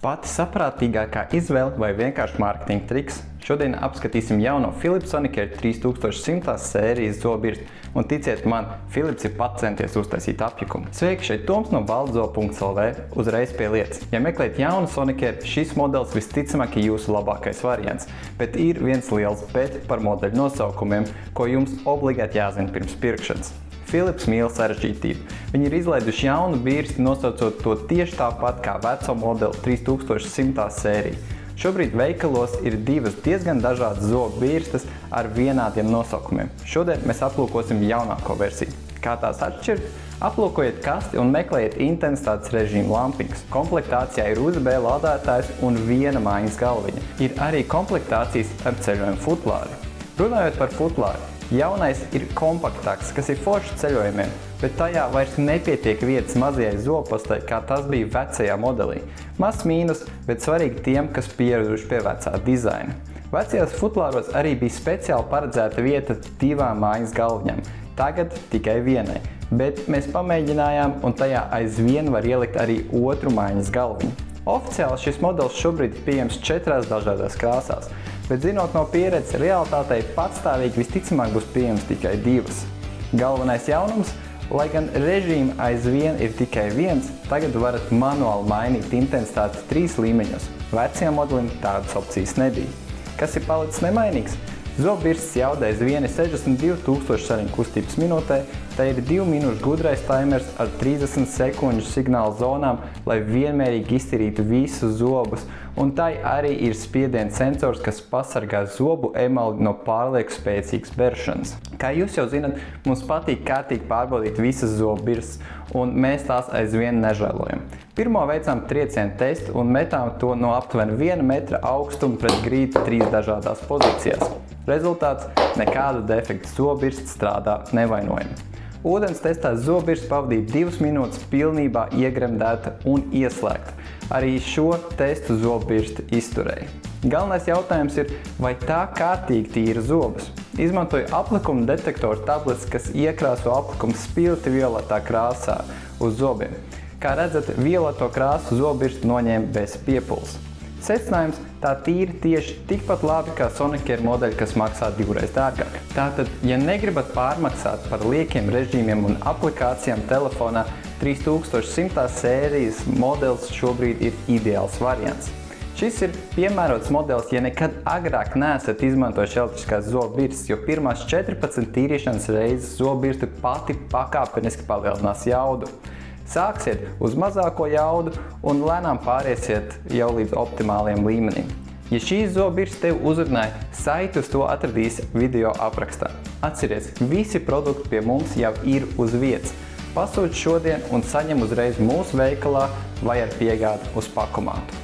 Pati saprātīgākā izvēle vai vienkārši mārketinga triks. Šodien apskatīsim jauno Philips Sonicare 3100 sērijas zobirsti, un ticiet man, Philips ir pats centies uztaisīt apjukumu. Sveiki, šeit Toms no baldzo.lv, uzreiz pie lietas. Ja meklējat jaunu Sonicare, šis modelis visticamāk ir jūsu labākais variants, bet ir viens liels bet par modeļu nosaukumiem, ko jums obligāti jāzina pirms pirkšanas. Philips mīl sarežģītību. Viņi ir izlaiduši jaunu birsti, nosaucot to tieši tāpat kā veco modeli 3100 sēriju. Šobrīd veikalos ir divas diezgan dažādas zobu birstes ar vienādiem nosaukumiem. Šodien mēs aplūkosim jaunāko versiju. Kā tās atšķirt? Aplūkojiet kasti un meklējiet intensitātes režīmu lampiņas. Komplektācijā ir USB lādētājs un viena mājas galviņa. Ir arī komplektācijas ar ceļojumu futlāri. Runājot par futlāri, jaunais ir kompaktāks, kas ir foršs ceļojumiem, bet tajā vairs nepietiek vietas mazajai zobpastai, kā tas bija vecajā modelī. Mazs mīnus, bet svarīgi tiem, kas pieraduši pie vecā dizaina. Vecajos futlāros arī bija speciāli paredzēta vieta divām mājas galviņām, tagad tikai vienai, bet mēs pamēģinājām un tajā aizvien var ielikt arī otru mājas galviņu. Oficiāli šis modelis šobrīd ir pieejams 4 dažādās krāsās, bet zinot no pieredzes, realitātei patstāvīgi visticamāk būs pieejams tikai 2. Galvenais jaunums, lai gan režīma aizvien ir tikai viens, tagad varat manuāli mainīt intensitāti 3 līmeņos. Vecajam modelim tādas opcijas nebija. Kas ir palicis nemainīgs? Zobbirstes jauda aizvien ir 62,000 sariņu kustības minūtē, tā ir 2 minūšu gudrais taimers ar 30 sekundžu signālu zonām, lai vienmērīgi iztīrītu visus zobus, un tai arī ir spiediena sensors, kas pasargā zobu emali no pārlieku spēcīgas beršanas. Kā jūs jau zinat, mums patīk kārtīgi pārbaudīt visas zobbirstes, un mēs tās aizvien nežēlojam. Pirmo veicām triecienu testu un metām to no aptuveni 1 metra augstuma pret grīdu 3 dažādās pozīcijās. Rezultāts – nekāda defekta zobbirste strādā nevainojami. Ūdens testā zobbirste pavadīja 2 minūtes pilnībā iegremdēta un ieslēgta. Arī šo testu zobbirste izturēja. Galvenais jautājums ir, vai tā kārtīgi tīra zobus. Izmantoju aplikuma detektoru tablets, kas iekrāso aplikumu spilti violetā krāsā uz zobiem. Kā redzat, violeto krāsu zobbirste noņēma bez piepulsa. Secinājums – tā tīra tieši tikpat labi kā Sonicare modeļi, kas maksā 2 reiz dārgāk. Tātad, ja negribat pārmaksāt par liekiem režīmiem un aplikācijām telefonā, 3100 sērijas modelis šobrīd ir ideāls variants. Šis ir piemērots modelis, ja nekad agrāk neesat izmantojuši elektriskās zobbirstes, jo pirmās 14 tīrīšanas reizes zobbirste pati pakāpeniski palielinās jaudu. Sāksiet uz mazāko jaudu un lēnām pāriesiet jau līdz optimāliem līmenim. Ja šīs zobbirstes tev uzrunāja, saiti uz to atradīsi video aprakstā. Atceries, visi produkti pie mums jau ir uz vietas. Pasūti šodien un saņem uzreiz mūsu veikalā vai ar piegādi uz pakomātu.